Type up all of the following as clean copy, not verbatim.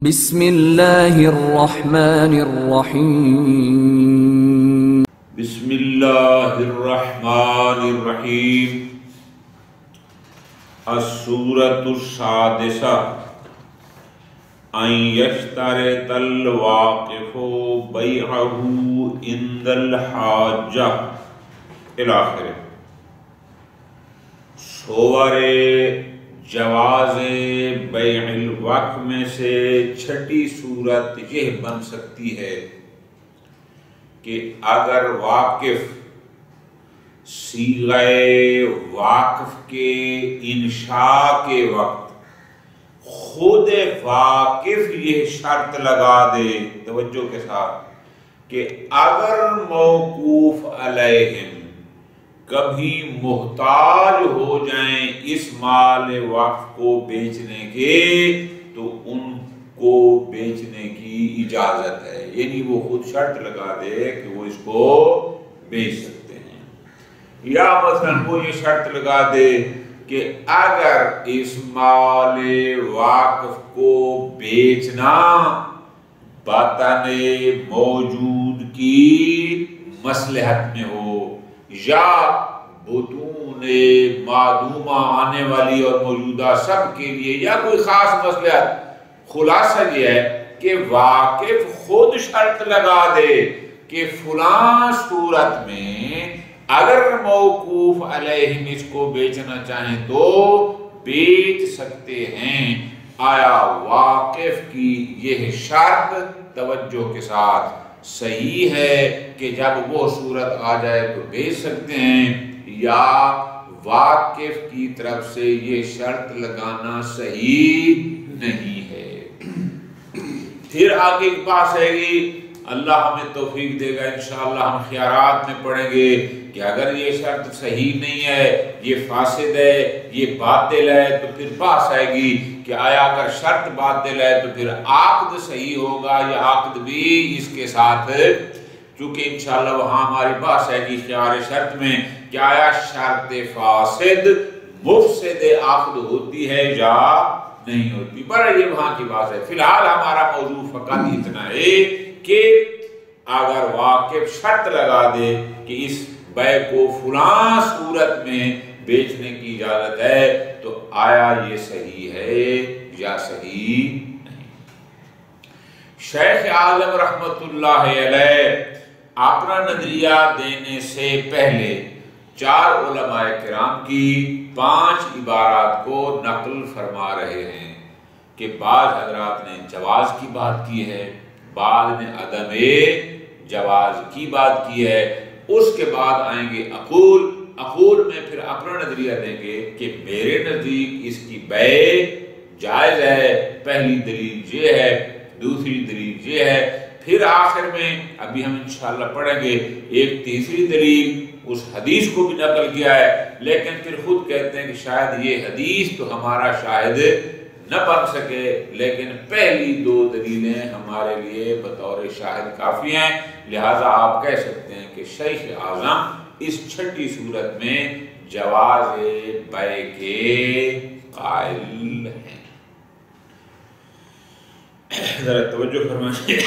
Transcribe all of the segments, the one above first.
بسم اللہ الرحمن الرحیم بسم اللہ الرحمن الرحیم السورۃ السادسہ ان یشترط الواقف بیعہ عند الحاجہ الاخر۔ صور جواز بیع الوقف میں سے چھٹی صورت یہ بن سکتی ہے کہ اگر واقف صیغہ واقف کے انشاء کے وقت خود واقف یہ شرط لگا دے توجہ کے ساتھ کہ اگر موقوف علیہم کبھی محتاج ہو جائیں اس مال وقف کو بیچنے کے تو ان کو بیچنے کی اجازت ہے، یعنی وہ خود شرط لگا دے کہ وہ اس کو بیچ سکتے ہیں، یا مثلا وہ یہ شرط لگا دے کہ اگر اس مال وقف کو بیچنا باطن موجود کی مصلحت میں ہو یا بطون معدومہ آنے والی اور موجودہ سب کے لیے یا کوئی خاص مصلحت، خلاصہ یہ ہے کہ واقف خود شرط لگا دے کہ فلاں صورت میں اگر موقوف علیہم اس کو بیچنا چاہیں تو بیچ سکتے ہیں۔ آیا واقف کی یہ شرط توجہ کے ساتھ صحیح ہے کہ جب وہ صورت آ جائے تو بیچ سکتے ہیں، یا واقف کی طرف سے یہ شرط لگانا صحیح نہیں ہے؟ پھر آگے ایک بات ہے گی، اللہ ہمیں توفیق دے گا انشاءاللہ ہم خیارات میں پڑھیں گے کہ اگر یہ شرط صحیح نہیں ہے، یہ فاسد ہے، یہ باطل ہے، تو پھر بحث آئے گی کہ آیا اگر شرط باطل ہے تو پھر عقد صحیح ہوگا یا عقد بھی اس کے ساتھ، چونکہ انشاءاللہ وہاں ہماری بحث آئے گی خیار شرط میں کہ آیا شرط فاسد مفسد عقد ہوتی ہے یا نہیں ہوتی، پر یہ وہاں کی بات ہے۔ فی الحال ہمارا موضوع فقط اتنا ہے کہ اگر واقف شرط لگا دے کہ اس بیع کو فلاں صورت میں بیچنے کی اجازت ہے تو آیا یہ صحیح ہے یا صحیح نہیں؟ شیخ اعظم رحمت اللہ علیہ اپنا نظریہ دینے سے پہلے 4 علماء کرام کی 5 عبارات کو نقل فرما رہے ہیں کہ بعض حضرات نے جواز کی بات کی ہے، بعض نے عدم جواز کی بات کی ہے، اس کے بعد آئیں گے عقول میں پھر اپنا نظریہ دیں گے کہ میرے نزدیک اس کی بیع جائز ہے، پہلی دلیل یہ ہے، دوسری دلیل یہ ہے، پھر آخر میں ابھی ہم انشاءاللہ پڑھیں گے ایک تیسری دلیل، اس حدیث کو بھی نقل کیا ہے، لیکن پھر خود کہتے ہیں کہ شاید یہ حدیث تو ہمارا شاہد نہ بن سکے، لیکن پہلی 2 دلیلیں ہمارے لیے بطور شاہد کافی ہیں، لہٰذا آپ کہہ سکتے ہیں کہ شیخ اعظم اس چھٹی صورت میں جواز بیع کے قائل ہیں۔ ذرا توجہ فرمائیے،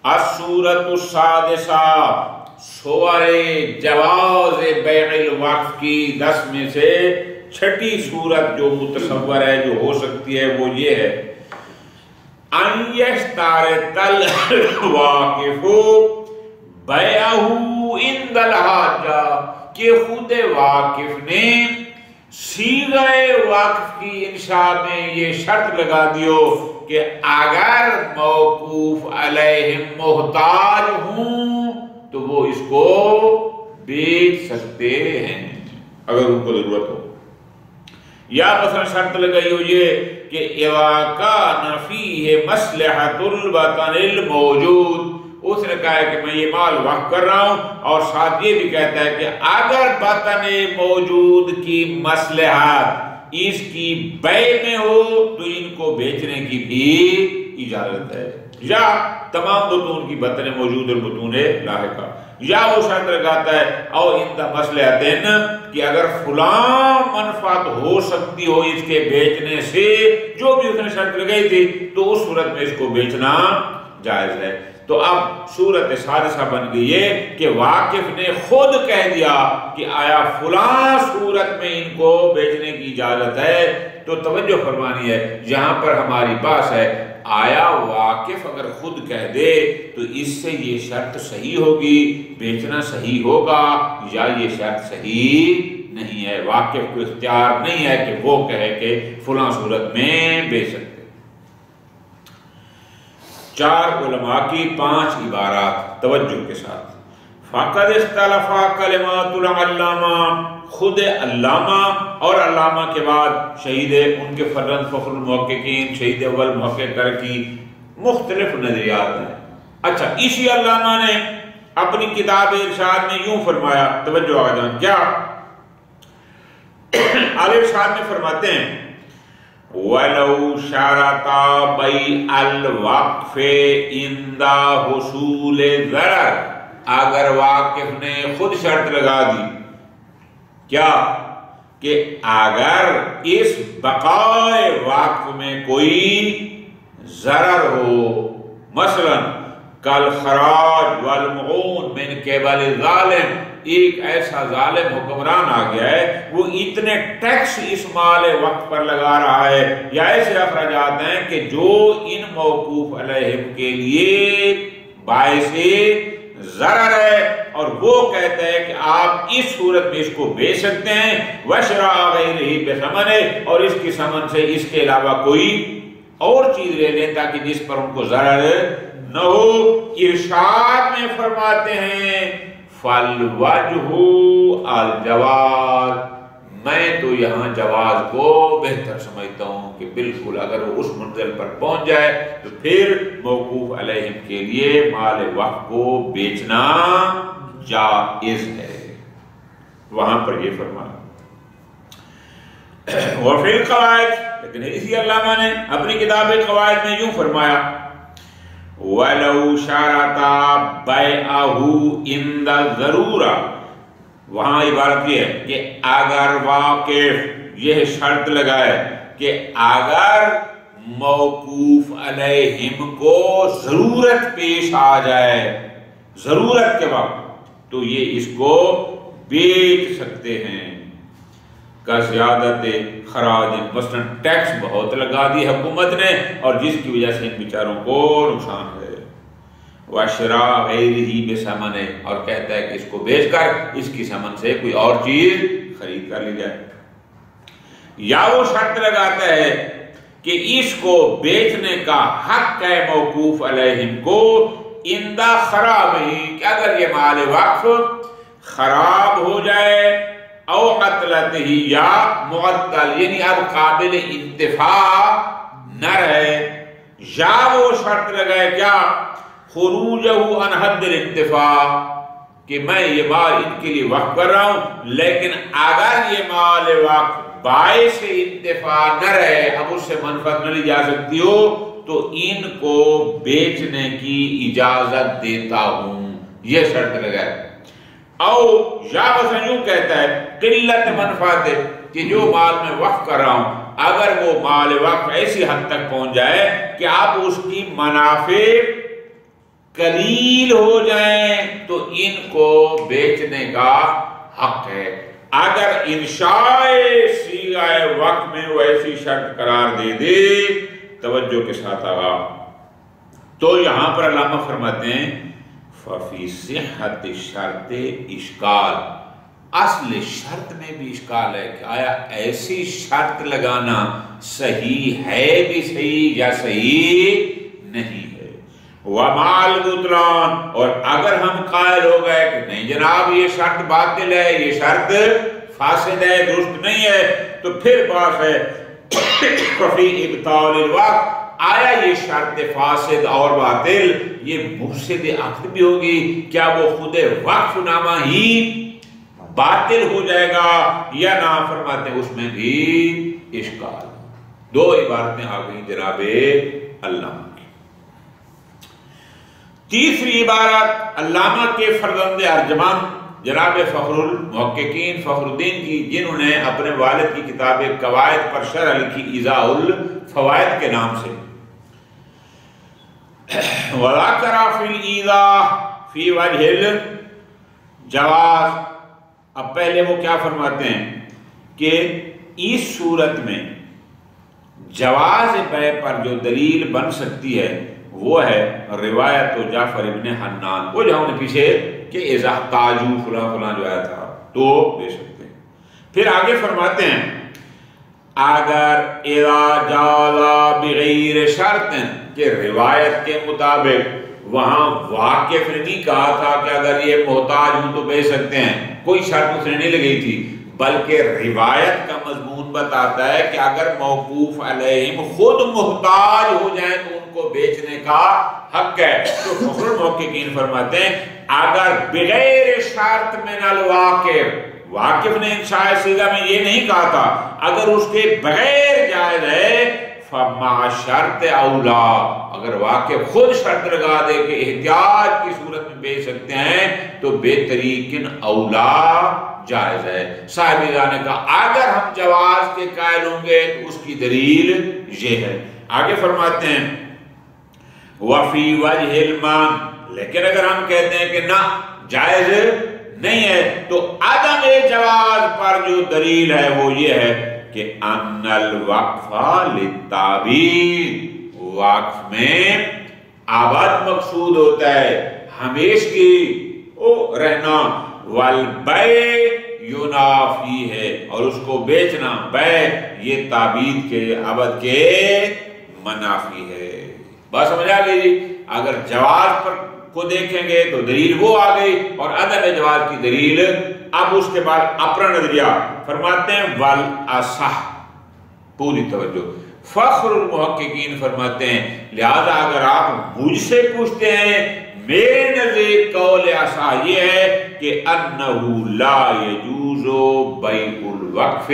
السورۃ السادسہ صور جواز بیع الوقف کی 10 میں سے چھٹی صورت جو متصور ہے، جو ہو سکتی ہے، وہ یہ ہے ان یشترط الواقف بیعہ عند الحاجہ، کہ خود واقف نے صیغہ وقف کی انشاء میں یہ شرط لگا دیو کہ اگر موقوف علیہم محتاج ہوں تو وہ اس کو بیچ سکتے ہیں اگر ان کو ضرورت ہو، یا مثلا شرط لگائی ہو یہ کہ اذا کان فیہ مصلحۃ الوطن الموجود، اس نے کہا ہے کہ میں یہ مال وقف کر رہا ہوں اور ساتھ یہ بھی کہتا ہے کہ اگر وطن موجود کی مصلحت اس کی بیع میں ہو تو ان کو بیچنے کی بھی اجازت ہے، یا تمام بطون کی بطن موجود اور بطون لاحقہ، یا وہ شرط لگاتا ہے او انتا مصلحتین کہ اگر فلاں منفعت ہو سکتی ہو اس کے بیچنے سے، جو بھی اس نے شرط لگائی تھی، تو اس صورت میں اس کو بیچنا جائز ہے۔ تو اب صورت سادسہ بن گئی ہے کہ واقف نے خود کہہ دیا کہ آیا فلاں صورت میں ان کو بیچنے کی اجازت ہے۔ تو توجہ فرمانی ہے، یہاں پر ہماری بات ہے، آیا واقف اگر خود کہہ دے تو اس سے یہ شرط صحیح ہوگی، بیچنا صحیح ہوگا، یا یہ شرط صحیح نہیں ہے؟ واقف کو اختیار نہیں ہے کہ وہ کہے کہ فلاں صورت میں بیچ سکتے۔ 4 علماء کی 5 عبارات توجہ کے ساتھ۔ فَقَدْ اخْتَلَفَ كَلِمَاتُ الْعَلَّامَةِ، خود علامہ اور علامہ کے بعد شہید ان کے فرزند فخر المحققین شہید اول محقق کر کی مختلف نظریات ہیں۔ اچھا، اسی علامہ نے اپنی کتاب ارشاد میں یوں فرمایا، توجہ آ جان، کیا عالی ارشاد میں فرماتے ہیں وَلَوْ شَرَطَ بَيْعَ الْوَقْفِ عِنْدَ حُصُولِ ضَرَرٍ، اگر واقف نے خود شرط لگا دی کیا کہ اگر اس بقائے واقف میں کوئی ضرر ہو، مثلا کل خراج والمعون من قبل ظالم، ایک ایسا ظالم حکمران آ گیا ہے، وہ اتنے ٹیکس اس مال وقت پر لگا رہا ہے، یا ایسے اخراجات ہیں کہ جو ان موقوف علیہم کے لیے باعث ضرر ہے، اور وہ کہتا ہے کہ آپ اس صورت میں اس کو بیچ سکتے ہیں، وَشْرَا غَيْرِهِ بِثَمَنٍ، اور اس کی ثمن سے اس کے علاوہ کوئی اور چیز لے لیں تاکہ جس پر ان کو ضرر نہ ہو۔ ارشاد میں فرماتے ہیں فَالْوَجْهُ الْجَوَازُ، میں تو یہاں جواز کو بہتر سمجھتا ہوں کہ بالکل اگر وہ اس منزل پر پہنچ جائے تو پھر موقوف علیہم کے لیے مال وقف کو بیچنا جائز ہے۔ وہاں پر یہ فرمایا۔ وفی القواعد، لیکن اسی علامہ نے اپنی کتاب قواعد میں یوں فرمایا وَلَوْ شَرَطَ بَيْعَهُ عِنْدَ الضَّرُورَةِ، وہاں عبارت یہ ہے کہ اگر واقف یہ شرط لگائے کہ اگر موقوف علیہم کو ضرورت پیش آ جائے، ضرورت کے وقت، تو یہ اس کو بیچ سکتے ہیں۔ کا زیادت خراج، مثلا ٹیکس بہت لگا دی حکومت نے اور جس کی وجہ سے ان بیچاروں کو نقصان ہے۔ وَشْرَا غَيْرِهِ بِثَمَنٍ، اور کہتا ہے کہ اس کو بیچ کر اس کی ثمن سے کوئی اور چیز خرید کر لی جائے، یا وہ شرط لگاتا ہے کہ اس کو بیچنے کا حق ہے موقوف علیہم کو اندہ خراب ہی، کہ اگر یہ مال وقف خراب ہو جائے او قتلت ہی، یا معطل یعنی اب قابل انتفاع نہ رہے، یا وہ شرط لگائے کیا خروجہ عن حد الانتفاع، کہ میں یہ مال ان کے لیے وقف کر رہا ہوں لیکن اگر یہ مال وقف باعث انتفاع نہ رہے، اب اس سے منفعت نہ لی جا سکتی ہو، تو ان کو بیچنے کی اجازت دیتا ہوں، یہ شرط لگائے۔ او یا مثلا یوں کہتا ہے قلت منفعت، کہ جو مال میں وقف کر رہا ہوں اگر وہ مال وقف ایسی حد تک پہنچ جائے کہ آپ اس کی منافع قلیل ہو جائیں تو ان کو بیچنے کا حق ہے۔ اگر انشاء صیغہ وقف میں وہ ایسی شرط قرار دے دے، توجہ کے ساتھ آگا، تو یہاں پر علامہ فرماتے ہیں فَفِي صِحَّةِ الشَّرْطِ اشکال، اصل شرط میں بھی اشکال ہے کہ آیا ایسی شرط لگانا صحیح ہے بھی صحیح یا صحیح نہیں ہے۔ وَمَعَ الْبُطْلَانِ، اور اگر ہم قائل ہو گئے کہ نہیں جناب یہ شرط باطل ہے، یہ شرط فاسد ہے، درست نہیں ہے، تو پھر بات ہے فَفِي إِبْطَالِ الْوَقْفِ، آیا یہ شرط فاسد اور باطل یہ مفسد عقد بھی ہوگی، کیا وہ خود وقف نامہ ہی باطل ہو جائے گا یا نہ؟ فرماتے ہیں اس میں بھی اشکال۔ دو عبارتیں آ گئی جناب علامہ کی۔ تیسری عبارت علامہ کے فرزند ارجمند جناب فخر المحققین فخر الدین کی، جنہوں نے اپنے والد کی کتاب قواعد پر شرح لکھی ایضاح الفوائد کے نام سے، وَذَكَرَ فِي الْإِيضَاحِ فِي وَجْهِ الْجَوَازِ۔ اب پہلے وہ کیا فرماتے ہیں کہ اس صورت میں جواز بیع پر جو دلیل بن سکتی ہے وہ ہے روایت جعفر ابن حنان، وہ جو ہم نے پیچھے کہ اذا تاجو فلاں فلاں جو آیا تھا تو دے سکتے ہیں۔ پھر آگے فرماتے ہیں اگر اذا جاز بغیر شرط، کہ روایت کے مطابق وہاں واقف نے نہیں کہا تھا کہ اگر یہ محتاج ہوں تو بیچ سکتے ہیں، کوئی شرط اس نے نہیں لگی تھی، بلکہ روایت کا مضمون بتاتا ہے کہ اگر موقوف علیہم خود محتاج ہو جائیں تو ان کو بیچنے کا حق ہے۔ تو فخر المحققین فرماتے ہیں اگر بغیر شرط من الواقف، واقف نے انشاء صیغہ میں یہ نہیں کہا تھا، اگر اس کے بغیر جائز ہے فما شرط اولا، اگر واقف خود شرط لگا دے کہ احتیاج کی صورت میں بیچ سکتے ہیں تو بہترین اولا جائز ہے۔ صاحب نے کہا اگر ہم جواز کے قائل ہوں گے تو اس کی دلیل یہ ہے۔ آگے فرماتے ہیں وفی وجہ المان، لیکن اگر ہم کہتے ہیں کہ نہ جائز نہیں ہے تو عدم جواز پر جو دلیل ہے وہ یہ ہے کہ ان الوقف للتعبید، وقف میں آباد مقصود ہوتا ہے ہمیشگی رہنا، والبیع ینافی ہے، اور اس کو بیچنا بیع یہ تعبید کے عبد کے منافی ہے۔ بات سمجھ آ گئی جی؟ اگر جواز پر کو دیکھیں گے تو دلیل وہ آ گئی، اور عدم جواز کی دلیل اب اس کے بعد اپنا نظریہ فرماتے ہیں والاصح، پوری توجہ۔ فخر المحققین فرماتے ہیں لہذا اگر آپ مجھ سے پوچھتے ہیں میرے نزدیک قول اصح یہ ہے کہ انہ لا یجوز بیع الوقف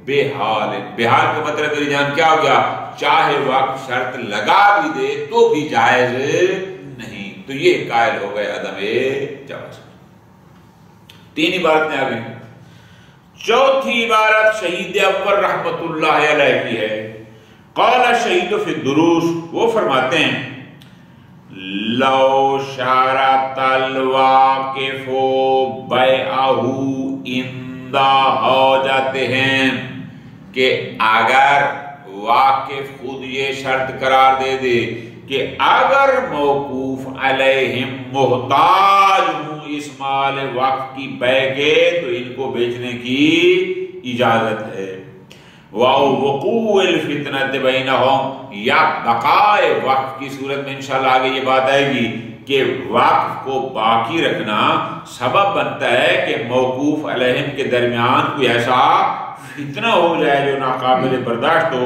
بحال، بحال کا مطلب میری جان کیا ہو گیا؟ چاہے وقف شرط لگا بھی دے تو بھی جائز نہیں، تو یہ قائل ہو گئے عدم جواز۔ تین عبارتیں آ گئی۔ چوتھی عبارت شہید اول رحمت اللہ علیہ کی ہے، قال شہید فی الدروس، وہ فرماتے ہیں لو شرط الواقف بیعہ عند حاجتہم، کہ اگر واقف خود یہ شرط قرار دے دے کہ اگر موقوف علیہم محتاج ہوں اس مال وقف کی بیع کے تو ان کو بیچنے کی اجازت ہے، وَوُقُوعِ الْفِتْنَةِ بَيْنَهُمْ، یا بقائے وقف کی صورت میں انشاءاللہ آگے یہ بات آئے گی کہ وقف کو باقی رکھنا سبب بنتا ہے کہ موقوف علیہم کے درمیان کوئی ایسا فتنہ ہو جائے جو ناقابل برداشت ہو،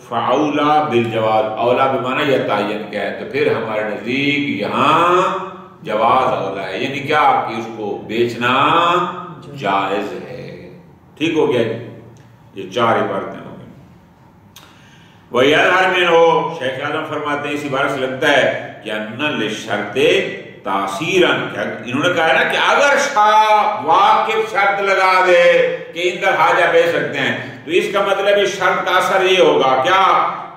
فَأَوْلَى بِالْجَوَازِ، اولا بمعنی یہ تعین کیا ہے، تو پھر ہمارے نزدیک یہاں جواز اولا ہے، یعنی کیا کہ اس کو بیچنا جائز ہے۔ ٹھیک ہو گیا جی؟ یہ چار عبارتیں ہو گئی۔ وَيَظْهَرُ مِنْهُ، شیخ اعظم فرماتے ہیں اسی عبارت سے لگتا ہے کہ اَنَّ لِلشَّرْطِ تَأْثِيرًا، انہوں نے کہا ہے نا کہ اگر واقف شرط لگا دے کہ ان کا حاجہ بیچ سکتے ہیں تو اس کا مطلب اس شرط کا اثر یہ ہوگا کیا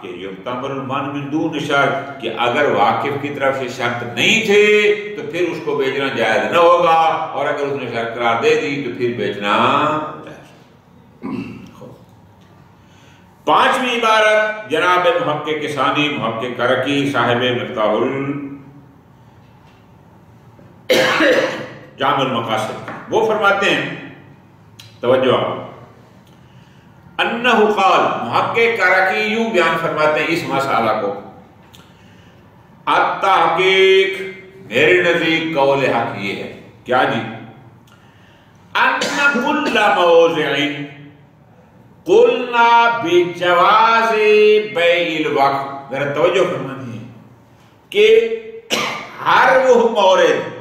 کہ یحتمل المنع من دون شرط، کہ اگر واقف کی طرف سے شرط نہیں تھی تو پھر اس کو بیچنا جائز نہ ہوگا، اور اگر اس نے شرط قرار دے دی تو پھر بیچنا جائز۔ پانچویں عبارت جناب محقق ثانی محقق کرکی صاحب مفتاح جامع المقاصد، وہ فرماتے ہیں توجہ، انہ قال، محقق کرکی یوں بیان فرماتے ہیں اس مسئلہ کو، التحقیق، میرے نزدیک قول حق یہ ہے، کیا جی؟ ان کل موضع قلنا بجواز بیع الوقف، ذرا توجہ فرمانی ہے کہ ہر وہ مورد،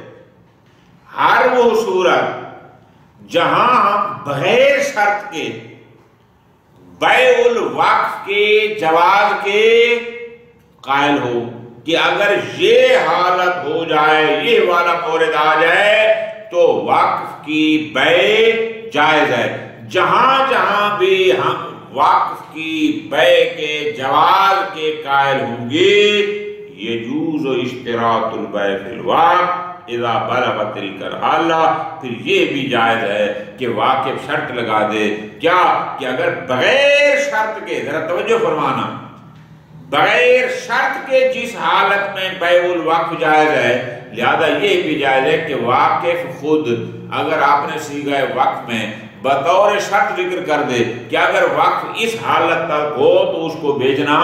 ہر وہ صورت جہاں ہم بغیر شرط کے بیع الوقف کے جواز کے قائل ہو کہ اگر یہ حالت ہو جائے، یہ والا مورد آ جائے تو وقف کی بیع جائز ہے۔ جہاں جہاں بھی ہم وقف کی بیع کے جواز کے قائل ہوں گے، یجوز اشتراط البیع فی الوقف اذا بلغ تلک الحالہ، پھر یہ بھی جائز ہے کہ واقف شرط لگا دے، کیا کہ اگر بغیر شرط کے، ذرا توجہ فرمانا، بغیر شرط کے جس حالت میں بیع الوقف جائز ہے، لہذا یہ بھی جائز ہے کہ واقف خود اگر آپ نے صیغہ وقف میں بطور شرط ذکر کر دے کہ اگر وقف اس حالت تک ہو تو اس کو بیچنا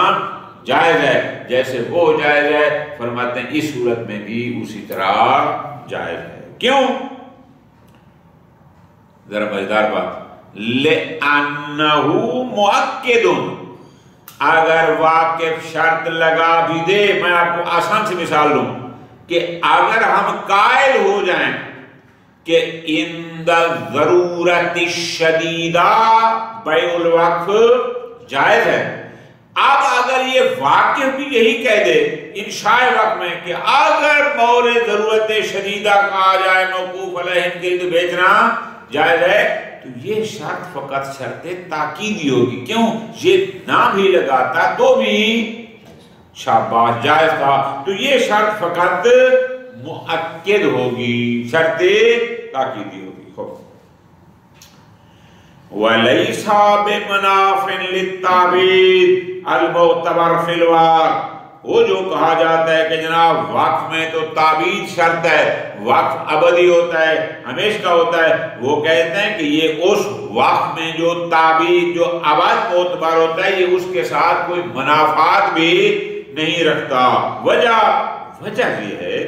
جائز ہے، جیسے وہ جائز ہے، فرماتے ہیں اس صورت میں بھی اسی طرح جائز ہے۔ کیوں؟ ذرا مزیدار بات، لِأَنَّهُ مُؤَكِّدٌ، اگر واقف شرط لگا بھی دے، میں آپ کو آسان سے مثال لوں کہ اگر ہم قائل ہو جائیں کہ عند الضرورت الشدیدہ بیع الوقف جائز ہے، اب اگر یہ واقف بھی یہی کہہ دے انشاء وقت میں کہ اگر مورد ضرورت شدیدہ کہا جائے موقوف علیہ کے تو بیچنا جائز ہے، تو یہ شرط فقط شرط تاکیدی ہوگی۔ کیوں؟ یہ نہ بھی لگاتا تو بھی شاباش جائز تھا، تو یہ شرط فقط مؤکد ہوگی، شرط تاکیدی ہوگی۔ وَلَيْسَ بِمُنَافٍ لِلتَّعْبِيدِ الْمُعْتَبَرِ فِي الْوَقْفِ، وہ جو کہا جاتا ہے کہ جناب وقف میں تو تعبید شرط ہے، وقف ابدی ہوتا ہے، ہمیشہ کا ہوتا ہے، وہ کہتے ہیں کہ یہ اس وقف میں جو تعبید جو ابد معتبر ہوتا ہے یہ اس کے ساتھ کوئی منافعات بھی نہیں رکھتا۔ وجہ یہ ہے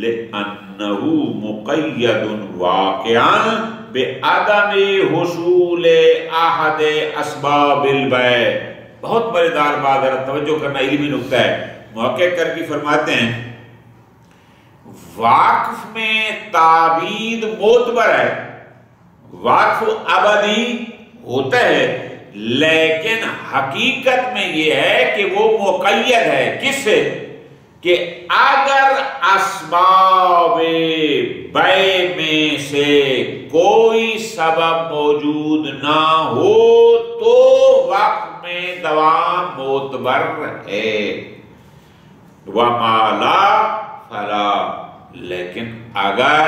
لِأَنَّهُ مُقَيَّدٌ وَاقِعًا بِعَدَمِ حُصُولِ أَحَدِ أَسْبَابِ الْبَيْعِ۔ بہت مزیدار بات ہے، توجہ کرنا علمی نکتہ ہے۔ محقق کر کے فرماتے ہیں وقف میں تعبید معتبر ہے، وقف ابدی ہوتا ہے، لیکن حقیقت میں یہ ہے کہ وہ مقید ہے کس سے؟ کہ اگر اسباب بیع میں سے کوئی سبب موجود نہ ہو تو وقف میں دوام معتبر ہے، وَمَا لَا فَلَا، لیکن اگر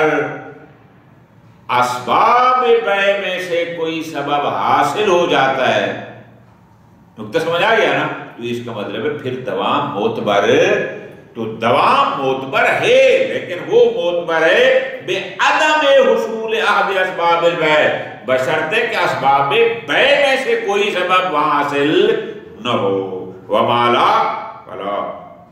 اسباب بیع میں سے کوئی سبب حاصل ہو جاتا ہے، نکتہ سمجھ آ گیا نا، تو اس کا مطلب ہے پھر دوام معتبر، تو دوام معتبر ہے لیکن وہ معتبر ہے بعدم حصول احد اسباب البیع، بشرطے کہ اسباب بیع میں سے کوئی سبب وہاں حاصل نہ ہو، وَمَا لَا فَلَا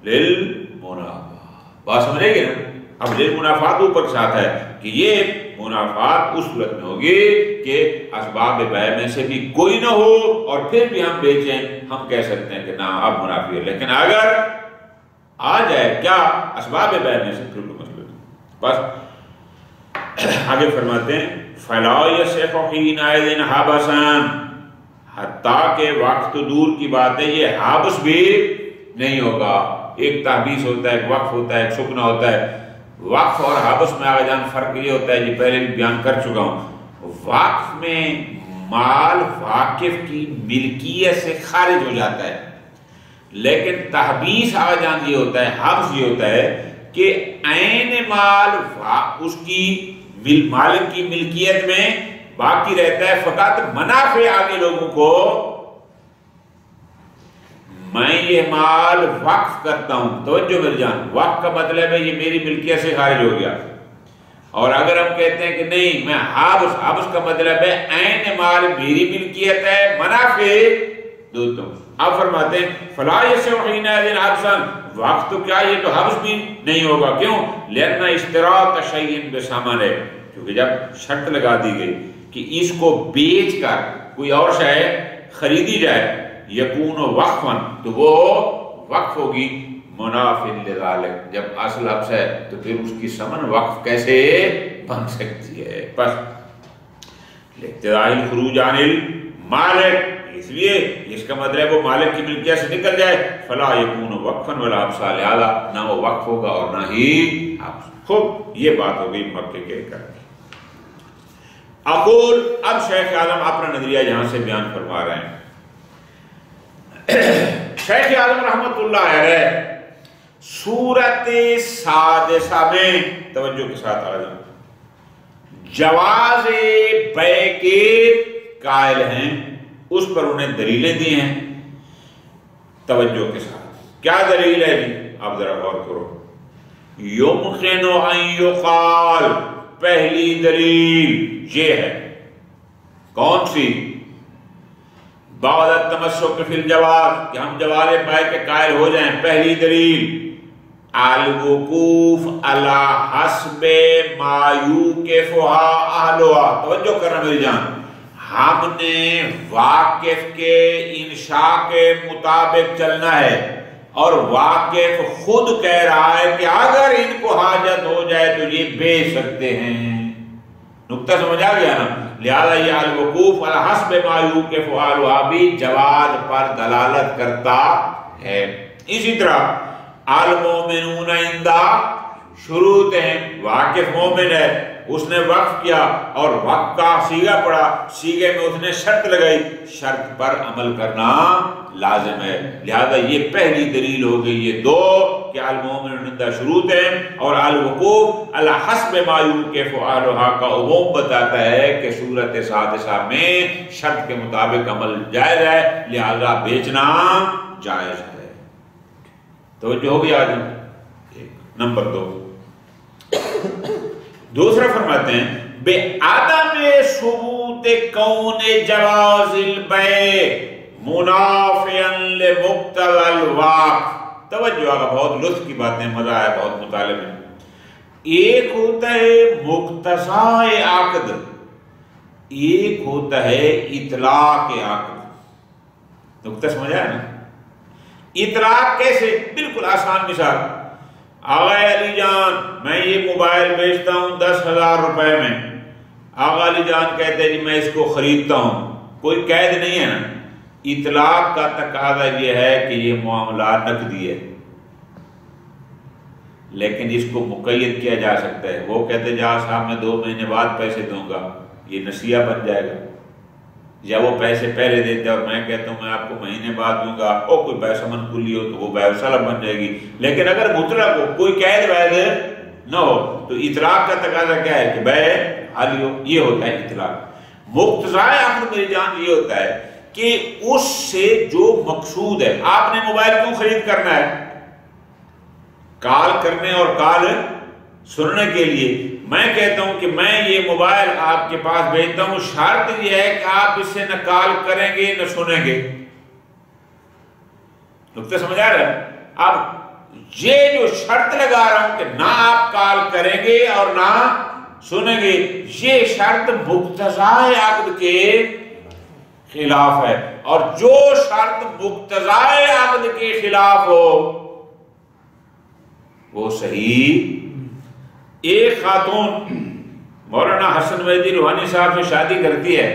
لِلْمُنَافَعَةِ۔ بات سمجھے گی نا؟ اب للمنافعات اوپر کے ساتھ ہے کہ یہ منافعات اس صورت میں ہوگی کہ اسباب بیع میں سے بھی کوئی نہ ہو اور پھر بھی ہم بیچیں، ہم کہہ سکتے ہیں کہ نا اب منافع ہے، لیکن اگر آ جائے کیا اسباب بیع میں سے پھر کوئی مسئلہ نہیں۔ بس آگے فرماتے ہیں فَلَا يَصِحُ حِينَئِذٍ حَبَسًا، حتیٰ کہ وقت تو دور کی بات ہے یہ حابس بھی نہیں ہوگا۔ ایک تحبیس ہوتا ہے، ایک وقف ہوتا ہے، ایک سکنا ہوتا ہے۔ وقف اور حابس میں آگے جان فرق یہ ہوتا ہے، یہ پہلے بھی بیان کر چکا ہوں، وقف میں مال واقف کی ملکیت سے خارج ہو جاتا ہے، لیکن تحبیس آگے جان یہ ہوتا ہے، حبس یہ ہوتا ہے کہ عین مال اس کی مالک کی ملکیت میں باقی رہتا ہے، فقط منافع آگے لوگوں کو، میں یہ مال وقف کرتا ہوں، توجہ میری جان، وقف کا مطلب ہے یہ میری ملکیت سے خارج ہو گیا، اور اگر ہم کہتے ہیں کہ نہیں میں حابس کا مطلب ہے عین مال میری ملکیت ہے، منافع دوتوں۔ اب فرماتے ہیں فَلَا يَصِحُ حِينَئِذٍ حَبْسًا، وقت تو کیا یہ تو حبس بھی نہیں ہوگا، کیوں؟ لِأَنَّ اشْتِرَاطَ شَيْءٍ بِثَمَنٍ، کیونکہ جب شرط لگا دی گئی کہ اس کو بیچ کر کوئی اور شے خریدی جائے، یکون وقفاً، تو وہ وقف ہوگی، منافع لذالک، جب اصل حبس ہے تو پھر اس کی ثمن وقف کیسے بن سکتی ہے؟ بس الاقتضاء الخروج عن المالک، اس لیے اس کا مطلب وہ مالک کی ملکیت سے نکل جائے، فلا یکون وقفا ولا حبسا، لہذا نہ وہ وقف ہوگا اور نہ ہی حبس۔ خوب، یہ بات ہو گئی مکے کے کر کے۔ اقول، اب شیخ اعظم اپنا نظریہ یہاں سے بیان فرما رہے ہیں۔ شیخ اعظم رحمت اللہ علیہ سورت سادسہ میں توجہ کے ساتھ آجائیں، جواز بیع کے قائل ہیں، اس پر انہیں دلیلیں دی ہیں توجہ کے ساتھ۔ کیا دلیل ہے جی؟ آپ ذرا غور کرو۔ یمکن ان یقال، پہلی دلیل یہ ہے، کون سی؟ بعد التمسک فی الجواز، کہ ہم جواز بیع کے قائل ہو جائیں۔ پہلی دلیل الوقوف علی حسب ما یوقفھا اہلھا، توجہ کرنا میری جان، ہم نے واقف کے انشاء کے مطابق چلنا ہے، اور واقف خود کہہ رہا ہے کہ اگر ان کو حاجت ہو جائے تو یہ بیچ سکتے ہیں۔ نقطہ سمجھ آ گیا نا؟ لہذا یہ الوقوف علی حسب ما یوقفھا اہلھا بھی جواز پر دلالت کرتا ہے۔ اسی طرح المومنون عندہ شروط ہیں، واقف مومن ہے، اس نے وقف کیا اور وقف کا صیغہ پڑھا، صیغے میں اس نے شرط لگائی، شرط پر عمل کرنا لازم ہے۔ لہذا یہ پہلی دلیل ہو گئی، یہ دو کہ المومنون عندہ شروط ہیں، اور الوقوف علی حسب ما یوقفھا اہلھا کا عموم بتاتا ہے کہ صورت سادسہ میں شرط کے مطابق عمل جائز ہے، لہذا بیچنا جائز ہے۔ توجہ ہو گئی آدمی؟ نمبر 2، دوسرا فرماتے ہیں بے عدم ثبوت کون جواز البیع منافعا لمقتضى الوقف۔ توجہ آگا، بہت لطف کی باتیں، مزہ آیا بہت مطالعے میں۔ ایک ہوتا ہے مقتضى عقد، ایک ہوتا ہے اطلاق عقد۔ نقطہ سمجھ آیا نا؟ اطلاق کیسے؟ بالکل آسان مثال، آقا علی جان میں یہ موبائل بیچتا ہوں 10,000 روپے میں، آقا علی جان کہتے ہیں جی میں اس کو خریدتا ہوں، کوئی قید نہیں ہے نا۔ اطلاق کا تقاضا یہ ہے کہ یہ معاملہ نقدی ہے، لیکن اس کو مقید کیا جا سکتا ہے۔ وہ کہتے ہیں جہاں صاحب میں 2 مہینے بعد پیسے دوں گا، یہ نسیہ بن جائے گا، یا وہ پیسے پہلے دیتے اور میں کہتا ہوں میں آپ کو مہینے بعد دوں گا، اور کوئی بیع ثمن کلی ہو تو وہ بیع سلم بن جائے گی۔ لیکن اگر مطلق ہو، کوئی قید وید نہ ہو، تو اطلاق کا تقاضا کیا ہے کہ بیع حالی ہو، یہ ہوتا ہے اطلاق۔ مقتضائے عقد میری جان یہ ہوتا ہے کہ اس سے جو مقصود ہے، آپ نے موبائل کیوں خرید کرنا ہے؟ کال کرنے اور کال سننے کے لیے۔ میں کہتا ہوں کہ میں یہ موبائل آپ کے پاس بھیجتا ہوں، شرط یہ ہے کہ آپ اس سے نہ کال کریں گے نہ سنیں گے۔ نقطہ سمجھ آ رہا ہے؟ اب یہ جو شرط لگا رہا ہوں کہ نہ آپ کال کریں گے اور نہ سنیں گے، یہ شرط مقتضائے عقد کے خلاف ہے، اور جو شرط مقتضائے عقد کے خلاف ہو وہ صحیح۔ ایک خاتون مولانا حسن مہدی روحانی صاحب سے شادی کرتی ہے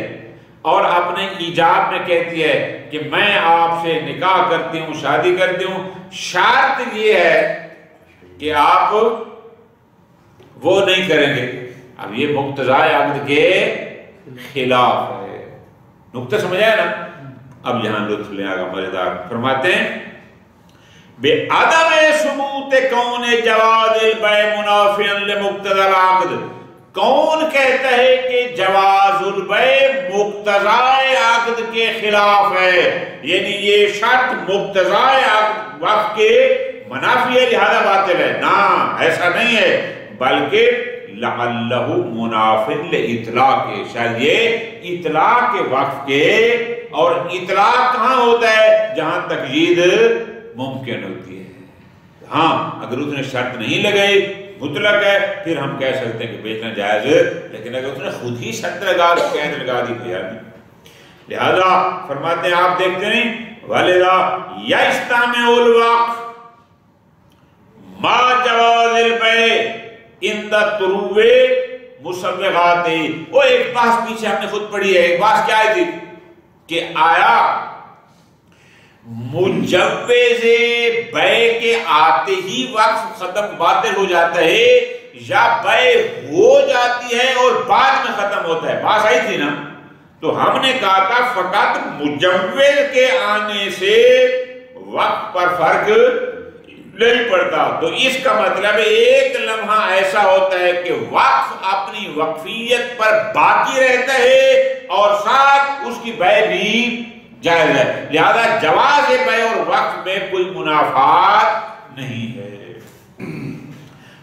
اور اپنے ایجاب میں کہتی ہے کہ میں آپ سے نکاح کرتی ہوں، شادی کرتی ہوں، شرط یہ ہے کہ آپ وہ نہیں کریں گے۔ اب یہ مقتضائے عقد کے خلاف ہے۔ نقطہ سمجھ آیا نا؟ اب یہاں لطف لے آگا مزیدار، فرماتے ہیں بے عدم ثبوت کون جواز البیع منافعا لمقتضى العقد، کون کہتا ہے کہ جواز البیع مقتضائے عقد کے خلاف ہے، یعنی یہ شرط مقتضائے عقد وقف کے منافی ہے لہذا باطل ہے؟ نہ، ایسا نہیں ہے، بلکہ لعلہ مناف لاطلاق، شاید یہ اطلاق وقف کے، اور اطلاق کہاں ہوتا ہے؟ جہاں تقیید ممکن ہوتی ہے۔ ہاں اگر اس نے شرط نہیں لگائی، مطلق ہے، پھر ہم کہہ سکتے ہیں کہ بیچنا جائز ہے، لیکن اگر اس نے خود ہی شرط لگا دی، قید لگا دی تو یار نہیں۔ لہذا فرماتے ہیں آپ دیکھتے نہیں وَلِذَا يَجْتَمِعُ الْوَقْفُ مَعَ جَوَازِ الْبَيْعِ عِنْدَ طُرُوِّ مُسَوِّغَاتِ۔ وہ ایک بحث پیچھے ہم نے خود پڑھی ہے، ایک بحث کیا آئی تھی کہ آیا مجوز بیع کے آتے ہی وقف ختم باطل ہو جاتا ہے یا بیع ہو جاتی ہے اور بعد میں ختم ہوتا ہے؟ بات آئی تھی نا؟ تو ہم نے کہا تھا فقط مجوز کے آنے سے وقت پر فرق نہیں پڑتا. تو اس کا مطلب ایک لمحہ ایسا ہوتا ہے کہ وقف اپنی وقفیت پر باقی رہتا ہے اور ساتھ اس کی بیع بھی جائز ہے. لہذا جواز بیع اور وقف میں کوئی منافات نہیں ہے.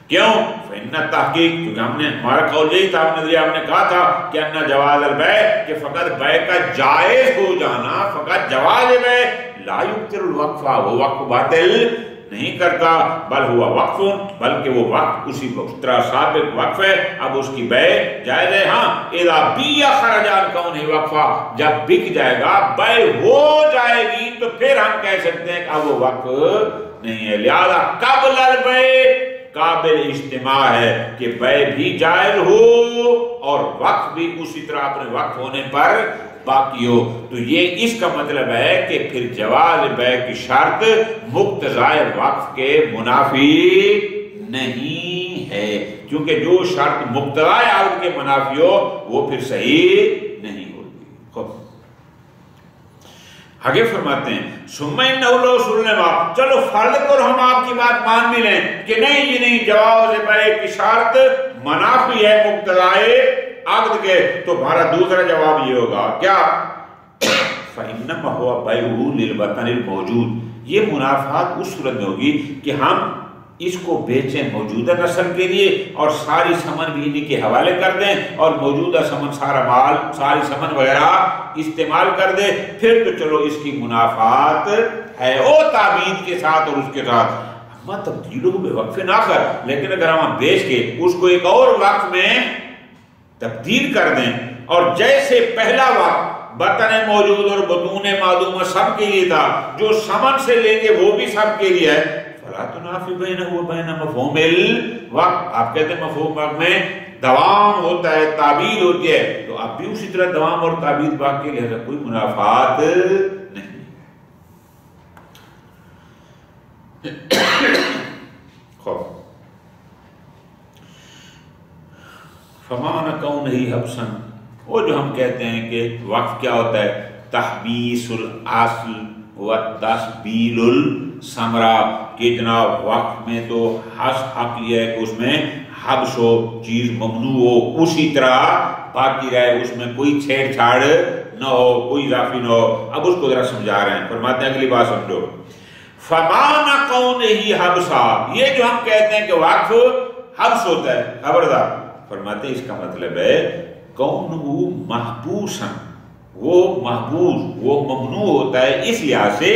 کیوں؟ فإن تحقیق، کیونکہ ہم نے ہمارا قول یہی تھا، نظریہ ہم نے کہا تھا کہ ان جواز البیع، کہ فقط بیع کا جائز ہو جانا، فقط جواز بیع لا یبطل الوقف، وہ وقف باطل نہیں کرتا، بل ہوا وقف، بلکہ وہ وقف اسی طرح سابق وقف ہے، اب اس کی بیع جائز ہے. ہاں اذا بیع خرج عن کونہ وقفا، جب بک جائے گا، بیع ہو جائے گی، تو پھر ہم کہہ سکتے ہیں کہ اب وہ وقف نہیں ہے. لہذا قبل البیع قابل اجتماع ہے کہ بیع بھی جائز ہو اور وقف بھی اسی طرح اپنے وقف ہونے پر باقی ہو. تو یہ اس کا مطلب ہے کہ پھر جواز بیع کی شرط مقتضائے وقف کے منافی نہیں ہے، کیونکہ جو شرط مقتضائے عقد کے منافی ہو وہ پھر صحیح نہیں ہوتی. خوب آگے فرماتے ہیں ثم انہ لو سلما، چلو فرض کرو ہم آپ کی بات مان بھی لیں کہ نہیں یہ نہیں جواز بیع کی شرط منافی ہے مقتضائے عقد کے، تو ہمارا دوسرا جواب یہ ہوگا کیا؟ فإنما هو بيع للوطن الموجود، یہ منافعات اس صورت میں ہوگی کہ ہم اس کو بیچیں موجودہ نسل کے لیے اور ساری سمن بھی انہی کے حوالے کر دیں اور موجودہ سمن سارا مال ساری سمن وغیرہ استعمال کر دیں، پھر تو چلو اس کی منافعات ہے او تعبید کے ساتھ اور اس کے ساتھ. اما تبدیلوں بے وقف نہ کر، لیکن اگر ہم بیچ کے اس کو ایک اور وقت میں تبدیل کر دیں اور جیسے پہلا وقت بطن موجود اور بطون معدوم سب کے لیے تھا، جو سمن سے لیں گے وہ بھی سب کے لیے ہے، فلا تنافی بینہ و بین مفہوم الوقت. آپ کہتے ہیں مفہوم وقت میں دوام ہوتا ہے، تعبید ہوتی ہے، تو اب بھی اسی طرح دوام اور تعبید باقی، لہذا کوئی منافعات نہیں. خوب فمان کونہ حبسا، وہ جو ہم کہتے ہیں کہ وقف کیا ہوتا ہے؟ تحبیس الاصل و تسبیل الثمرہ، کہ جناب وقف میں تو حق یہ ہے کہ اس میں حبس ہو، چیز ممنوع ہو، اسی طرح باقی رہے، اس میں کوئی چھیڑ چھاڑ نہ ہو، کوئی اضافی نہ ہو. اب اس کو ذرا سمجھا رہے ہیں، فرماتے ہیں اگلی بات سمجھو. فمان کونہ حبسا، یہ جو ہم کہتے ہیں کہ وقف حبس ہوتا ہے، خبردار، فرماتے ہیں اس کا مطلب ہے کونہ محبوسا، وہ محبوس، وہ ممنوع ہوتا ہے اس لحاظ سے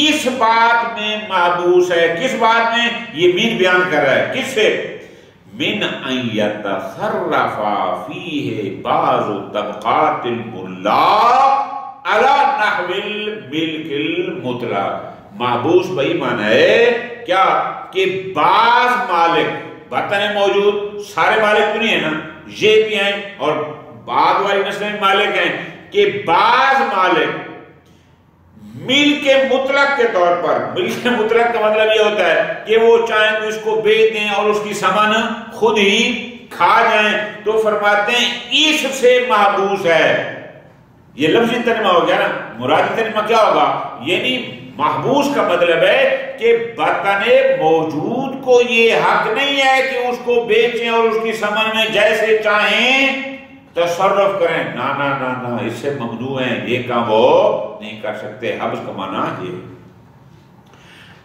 اس بات میں محبوس ہے. کس بات میں؟ یہ من بیان کر رہا ہے، کس سے؟ من ان یتصرف فیہ بعض طبقات الملاک علی نحو الملک المطلق. محبوس بھائی معنی ہے کیا؟ کہ بعض مالک، بطن موجود سارے مالک تو نہیں ہے نا، یہ بھی ہیں اور بعد والی نسل میں مالک ہیں، کہ بعض مالک ملک مطلق کے طور پر، ملک مطلق کا مطلب یہ ہوتا ہے کہ وہ چاہیں تو اس کو بیچ دیں اور اس کی سمن خود ہی کھا جائیں، تو فرماتے ہیں اس سے محبوس ہے. یہ لفظی ترجمہ ہو گیا نا، مرادی ترجمہ کیا ہوگا؟ یعنی محبوس کا مطلب ہے کہ بطن موجود کو یہ حق نہیں ہے کہ اس کو بیچیں اور اس کی سمن میں جیسے چاہیں تصرف کریں، نا نا نا نا، اس سے ممنوع ہیں، یہ کام وہ نہیں کر سکتے. حبس کا معنی یہ.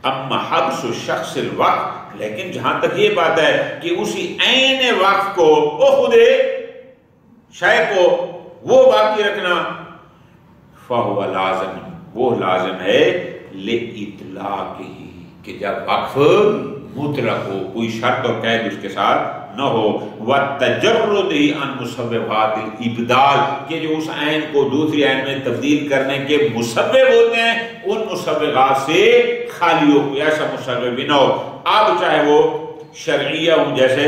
اما حبس شخص الوقت، لیکن جہاں تک یہ بات ہے کہ اسی عین وقت کو، وہ خود شے کو وہ باقی رکھنا، فہو لازم، وہ لازم ہے لِإِطْلَاقِهِ، کہ جب وقف مطلق ہو، کوئی شرط اور قید اس کے ساتھ نہ ہو، وَتَجَرُّدِهِ عَنْ مُسَبِّبَاتِ الْإِبْدَالِ، کہ جو اس عین کو دوسری عین میں تبدیل کرنے کے مسبب ہوتے ہیں ان مسببات سے خالی ہو، کوئی ایسا مسبب بھی نہ ہو. اب چاہے وہ شرعیہ ہوں، جیسے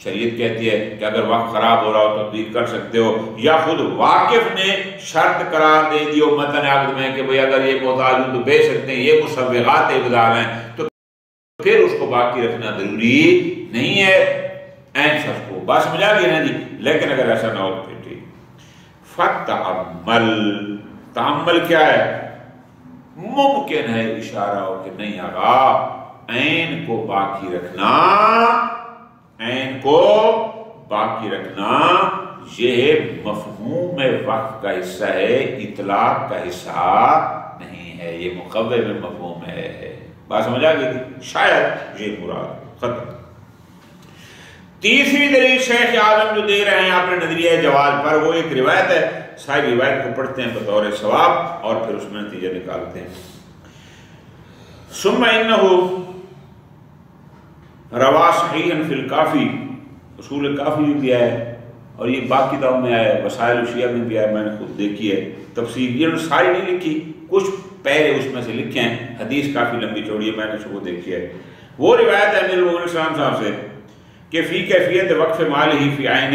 شریعت کہتی ہے کہ اگر وقت خراب ہو رہا ہو تو تبدیل کر سکتے ہو، یا خود واقف نے شرط قرار دے دی متن عقد میں کہ بھئی اگر یہ محتاج ہوں تو بیچ سکتے ہیں، یہ مسوغات ابدال ہیں، تو پھر اس کو باقی رکھنا ضروری نہیں ہے این شخص کو. بات سمجھا گیا نا جی. لیکن اگر ایسا نہ ہو تو پھر ٹھیک. فتعمل، تعمل کیا ہے؟ ممکن ہے اشارہ ہو کہ نہیں آقا عین کو باقی رکھنا، عین کو باقی رکھنا یہ مفہوم وقف کا حصہ ہے، اطلاق کا حصہ نہیں ہے، یہ مقوم مفہوم ہے. بات سمجھ آ گئی تھی؟ شاید یہ مراد. ختم. تیسری دلیل شیخ اعظم جو دے رہے ہیں اپنے نظریہ جواز پر، وہ ایک روایت ہے. ساری روایت کو پڑھتے ہیں بطور ثواب اور پھر اس میں نتیجہ نکالتے ہیں. ثم انہ روا صحیحا فی الکافی، اصول کافی میں بھی ہے اور یہ باقی دعوں میں آیا ہے، وسائل الشیعہ میں بھی آیا، میں نے خود دیکھی ہے تفسیر. یہ ساری نہیں لکھی، کچھ پہلے اس میں سے لکھے ہیں. حدیث کافی لمبی چوڑی ہے، میں نے وہ دیکھی ہے. وہ روایت ہے امیر المومنین السلام صاحب سے کہ فی کیفیت وقف مال ہی فی عین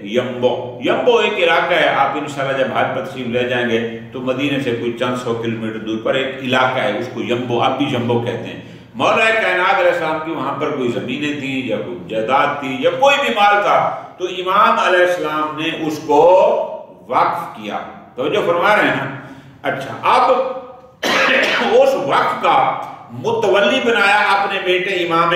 یمبو. یمبو ایک علاقہ ہے، آپ انشاءاللہ جب حج پر تشریف لے جائیں گے تو مدینے سے کوئی چند سو کلومیٹر دور پر ایک علاقہ ہے، اس کو یمبو، آپ بھی یمبو کہتے ہیں. مولا کائنات علیہ السلام کی وہاں پر کوئی زمینیں تھیں یا کوئی جائیداد تھی یا کوئی بھی مال تھا، تو امام علیہ السلام نے اس کو وقف کیا. توجہ فرما رہے ہیں نا. اچھا، اب اس وقف کا متولی بنایا اپنے بیٹے امام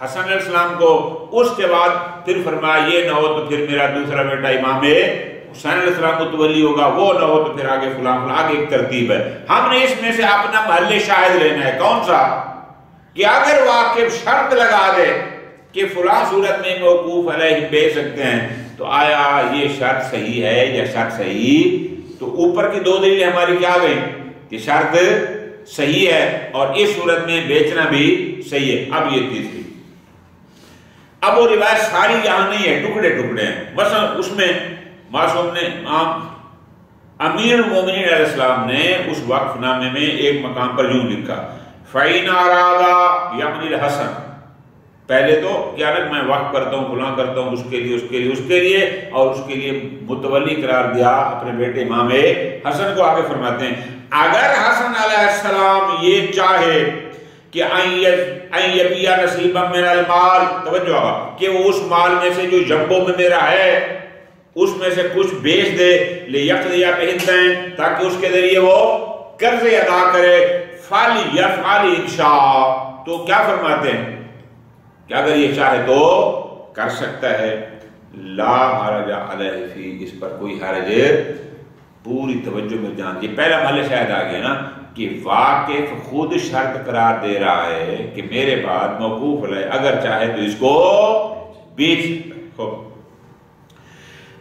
حسن علیہ السلام کو. اس کے بعد پھر فرمایا یہ نہ ہو تو پھر میرا دوسرا بیٹا امام حسین علیہ السلام متولی ہوگا، وہ نہ ہو تو پھر آگے فلاں فلاں، آگے ایک ترتیب ہے. ہم نے اس میں سے اپنا محل شاہد لینا ہے. کون سا؟ کہ اگر واقف شرط لگا دے کہ فلاں صورت میں موقوف علیہ بیچ سکتے ہیں، تو آیا یہ شرط صحیح ہے یا شرط صحیح؟ تو اوپر کی دو دلیلیں ہماری کیا گئی کہ شرط صحیح ہے اور اس صورت میں بیچنا بھی صحیح ہے. اب یہ تیسری، اب وہ روایت ساری یہاں نہیں ہے، ٹکڑے ٹکڑے ہیں. بس اس میں معصوم نے امیر المومنین علیہ السلام نے اس وقف نامے میں ایک مقام پر یوں لکھا فَإِنْ أَرَادَ يَمْنِ الْحَسَنِ. پہلے تو کیا نا میں وقف کرتا ہوں، فلاں کرتا ہوں، اس کے لیے اس کے لیے اس کے لیے، اور اس کے لیے متولی قرار دیا اپنے بیٹے امام حسن کو. آگے فرماتے ہیں اگر حسن علیہ السلام یہ چاہے کہ اَن يَبِيَ نَصِيبًا مِنَ الْمَالِ، توجہ آگا، کہ وہ اس مال میں سے جو جنبوں میں میرا ہے اس میں سے کچھ بیچ دے، لِيَقْضِيَ بِهِ الدَّيْنَ، تاکہ اس کے ذریعے وہ قرض ادا کرے. فَلْيَفْعَلْ إِنْ شَاءَ، تو کیا فرماتے ہیں کہ اگر یہ چاہے تو کر سکتا ہے. لا حرج علیہ فی، اس پر کوئی حرج. پوری توجہ میں جان. یہ پہلا محل شاہد آ گیا نا کہ واقف خود شرط قرار دے رہا ہے کہ میرے بعد موقوف علیہ اگر چاہے تو اس کو بیچ سکتا ہے.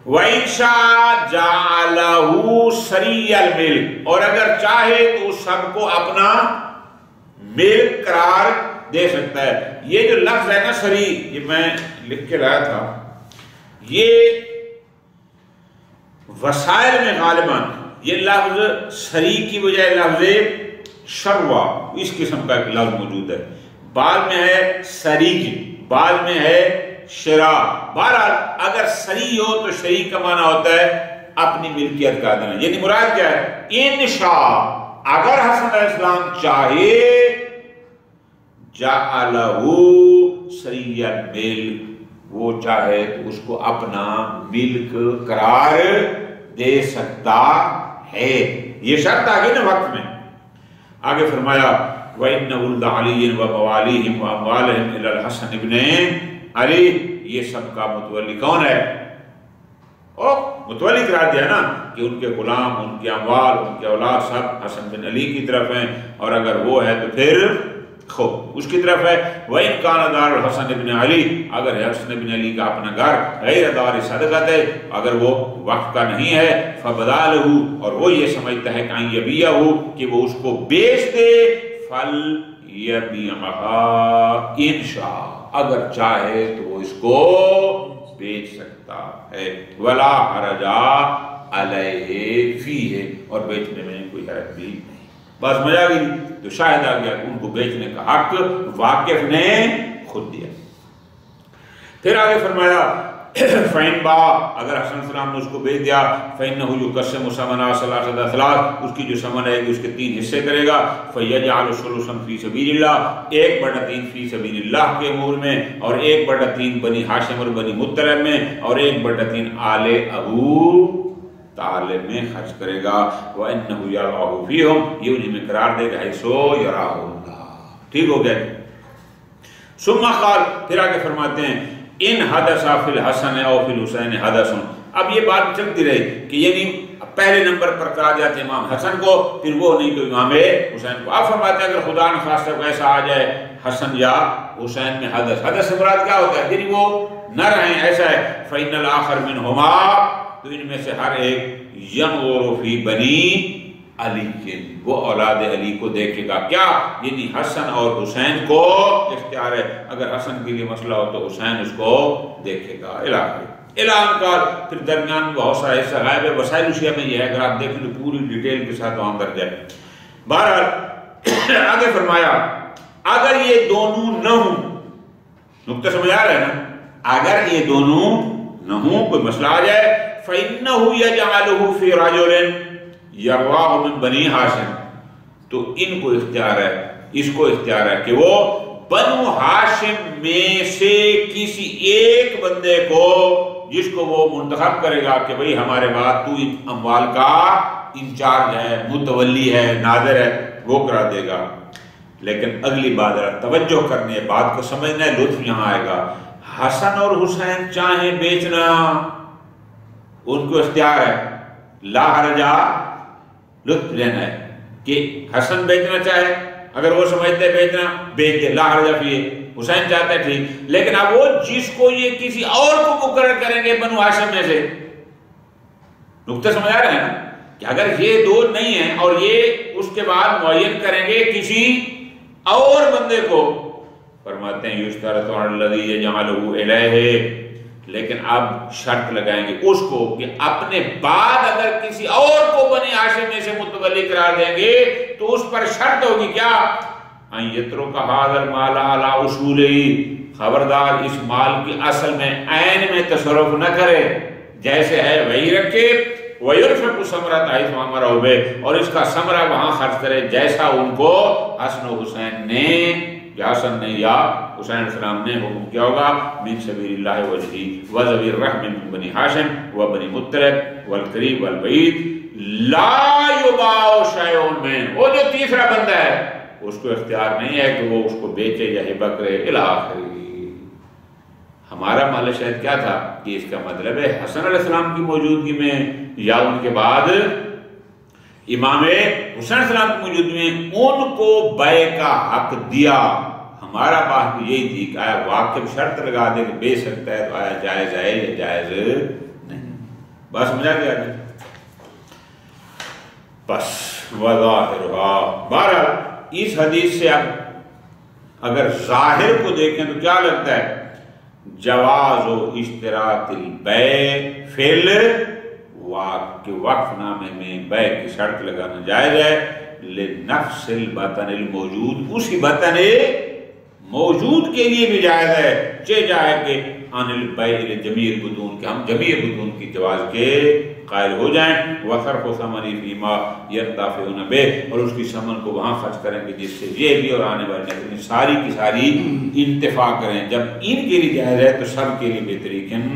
وَإِنْ شَاءَ جَعَلَهُ سَرِيَّ الْمِلْكِ، اور اگر چاہے تو سب کو اپنا ملک قرار دے سکتا ہے. یہ جو لفظ ہے نا سری، یہ میں لکھ کے لایا تھا، یہ وسائل میں غالباً یہ لفظ سری کی بجائے لفظ شروا اس قسم کا ایک لفظ موجود ہے. بعد میں ہے سری کی، بعد میں ہے شرا. بہرحال اگر سری ہو تو شری کا معنی ہوتا ہے اپنی ملکیت کا دینا. یعنی مراد کیا ہے؟ انشاء، اگر حسن علیہ السلام چاہے، جعلہ سری الملک، وہ چاہے تو اس کو اپنا ملک قرار دے سکتا ہے. یہ شرط آگے نا وقت میں. آگے فرمایا وَإِنَّ وُلْدَ عَلِيٍّ وَمَوَالِيهِمْ وَأَمْوَالِهِمْ إِلَى الْحَسَنِ ابْنِ علی. یہ سب کا متولی کون ہے؟ متولی قرار دیا نا کہ ان کے غلام، ان کے اموال، ان کے اولاد سب حسن بن علی کی طرف ہیں، اور اگر وہ ہے تو پھر خوب اس کی طرف ہے. وَإِنْ كَانَ دَارُ الْحَسَنِ بن علی، اگر حسن بن علی کا اپنا گھر غیر دار صدقت ہے، اگر وہ وقف کا نہیں ہے، فَبَدَا لَهُ، اور وہ یہ سمجھتا ہے کہ اَن يَبِيعَهُ، کہ وہ اس کو بیچ دے، فَلْيَبِيعْهَا إِنْ شَاءَ، اگر چاہے تو وہ اس کو بیچ سکتا ہے. وَلَا حَرَجَ عَلَيْهِ فِيهِ، اور بیچنے میں کوئی حرج بھی نہیں. بس مزہ گئی. تو شاہد آ گیا کہ ان کو بیچنے کا حق واقف نے خود دیا. پھر آگے فرمایا فَإِنْ بَا اگر حسن السلام نے اس کو بھیج دیا فَإِنَّهُ يُقَسِّمُ ثَمَنَهَا ثَلَاثَةَ أَثْلَاث اس کی جو ثمن ہے اس کے 3 حصے کرے گا فَيَجْعَلُ ثُلُثًا فِي سَبِيلِ اللَّهِ 1/3 فی سبیل اللہ کے امور میں اور 1/3 بنی ہاشم اور بنی مطلب میں اور 1/3 آل ابو طالب میں خرچ کرے گا وَإِنَّهُ يَرْعَهُ فِيهُمْ یہ انہیں میں قرار دے گا حیثو یراہ اللہ ٹھیک ہو گیا ثم قال پھر آگے فرماتے ہیں ان حدث فی الحسن او فی الحسین حدث اب یہ بات چلتی رہی کہ یعنی پہلے نمبر پر قرار جاتے امام حسن کو پھر وہ نہیں تو امام حسین کو آپ فرماتے ہیں اگر خدا نخواستہ کو ایسا آ جائے حسن یا حسین میں حدث سے مراد کیا ہوتا ہے یعنی وہ نہ رہیں ایسا ہے فإن الآخر منہما تو ان میں سے ہر ایک ینظر فی بنی علی وہ اولاد علی کو دیکھے گا کیا یعنی حسن اور حسین کو اختیار ہے اگر حسن کے لیے مسئلہ ہو تو حسین اس کو دیکھے گا اعلان کار پھر درمیان میں بہت سارا حصہ غائب ہے وسائل اشیاء میں یہ ہے اگر آپ دیکھیں تو پوری ڈیٹیل کے ساتھ وہاں در جائے بہرحال آگے فرمایا اگر یہ دونوں نہ ہوں نقطہ سمجھ آ رہا ہے نا اگر یہ دونوں نہ ہوں کوئی مسئلہ آ جائے فَإِنَّهُ يَجْعَلُهُ فِي رَجُلٍ یرواہ من بنی ہاشم تو ان کو اختیار ہے اس کو اختیار ہے کہ وہ بنو ہاشم میں سے کسی ایک بندے کو جس کو وہ منتخب کرے گا کہ بھئی ہمارے بعد تو ان اموال کا انچارج ہے متولی ہے ناظر ہے وہ کرا دے گا لیکن اگلی بات توجہ کرنے ہے بات کو سمجھنا ہے لطف یہاں آئے گا حسن اور حسین چاہیں بیچنا ان کو اختیار ہے لا حرجہ لطف لینا ہے کہ حسن بیچنا چاہے اگر وہ سمجھتے ہیں بیچنا بیچ دے لا حرجہ فیہ حسین چاہتا ہے ٹھیک لیکن اب وہ جس کو یہ کسی اور کو مقرر کریں گے بنو ہاشم میں سے نقطہ سمجھ آ رہا ہے نا کہ اگر یہ دو نہیں ہیں اور یہ اس کے بعد معین کریں گے کسی اور بندے کو فرماتے ہیں یشترط علی الذی یجعلہ الیہ لیکن اب شرط لگائیں گے اس کو کہ اپنے بعد اگر کسی اور کو بنی ہاشم میں سے متولی قرار دیں گے تو اس پر شرط ہوگی کیا ان یترک ھذا المال علی اصولہ خبردار اس مال کی اصل میں عین میں تصرف نہ کرے جیسے ہے وہی رکھے وَيُرْفِقُ ثَمْرَةَ حَيْثُ أَمَرَهُ بِهِ اور اس کا ثمرہ وہاں خرچ کرے جیسا ان کو حسن و حسین نے یا حسن نے یا حسین علیہ السلام نے حکم کیا ہوگا من سبیل اللہ وجہی وذوی الرحم من بنی ہاشم وبنی مطلب والقریب والبعید لا یباع شیء منہ وہ جو تیسرا بندہ ہے اس کو اختیار نہیں ہے کہ وہ اس کو بیچے یا ہبہ کرے الی آخر ہمارا مال شاید کیا تھا کہ اس کا مطلب ہے حسن علیہ السلام کی موجودگی میں یا ان کے بعد امام حسین علیہ السلام کی موجودگی میں ان کو بیع کا حق دیا ہمارا بات یہی تھی کہ آیا واقف شرط لگا دے کہ بیچ سکتا ہے تو آیا جائز ہے یا جائز نہیں بس سمجھا گیا جائے بس وظاہرها بہرحال اس حدیث سے اب اگر ظاہر کو دیکھیں تو کیا لگتا ہے جواز و اشتراط البیع فی وقف نامے میں بیع کی شرط لگانا جائز ہے لنفس البطن الموجود اسی بطن موجود کے لیے بھی جائز ہے چاہے کہ عن البیع لجمیع البطون کہ ہم جمیع البطون کی جواز کے قائل ہو جائیں وصرف ثمنہ فیما ينتفعون بہ اور اس کی ثمن کو وہاں خرچ کریں گے جس سے یہ بھی اور آنے والے ساری کی ساری انتفاع کریں جب ان کے لیے جائز ہے تو سب کے لیے بہترین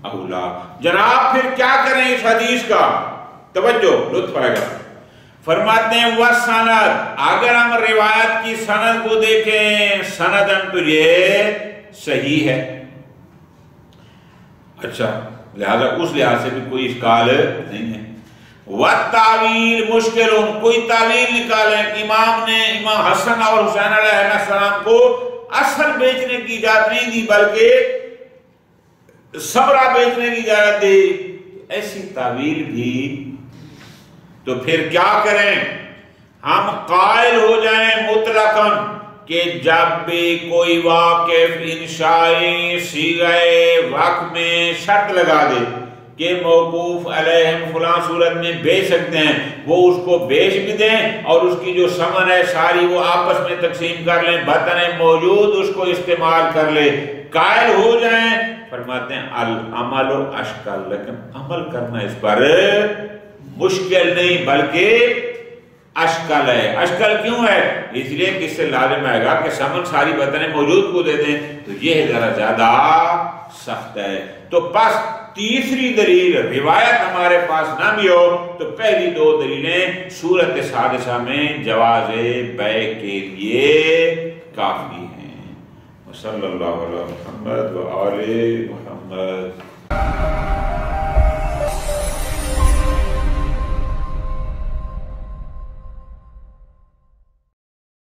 اولا جناب پھر کیا کریں اس حدیث کا توجہ لطف آئے گا فرماتے ہیں وَسَنَد اگر ہم روایت کی سند کو دیکھیں سندن تو یہ صحیح ہے اچھا لہذا اس لحاظ سے بھی کوئی اشکال نہیں ہے وَالتَّعْوِيلِ مُشْكِلٌ کوئی تعویل نکالیں امام نے امام حسن اور حسین علیہ السلام کو اصل بیچنے کی اجازت نہیں دی بلکہ ثمرہ بیچنے کی اجازت دی ایسی تعویل بھی تو پھر کیا کریں ہم قائل ہو جائیں مطلقاً کہ جب بھی کوئی واقف انشائی صیغہ وقف میں شرط لگا دے کہ موقوف علیہم فلاں صورت میں بیچ سکتے ہیں وہ اس کو بیچ بھی دیں اور اس کی جو ثمن ہے ساری وہ آپس میں تقسیم کر لیں بطن موجود اس کو استعمال کر لے قائل ہو جائیں، فرماتے ہیں العمل اشکل، لیکن عمل کرنا اس پر مشکل نہیں بلکہ اشکل ہے۔ اشکل کیوں ہے؟ اس لیے کہ اس سے لازم آئے گا کہ سمن ساری بطنیں موجود کو دے دیں، تو یہ ذرا زیادہ سخت ہے۔ تو پس تیسری دلیل روایت ہمارے پاس نہ بھی ہو تو پہلی دو دلیلیں صورت سادسہ میں جواز بیع کے لیے کافی ہیں۔ صلی اللہ علیہ محمد و آل محمد۔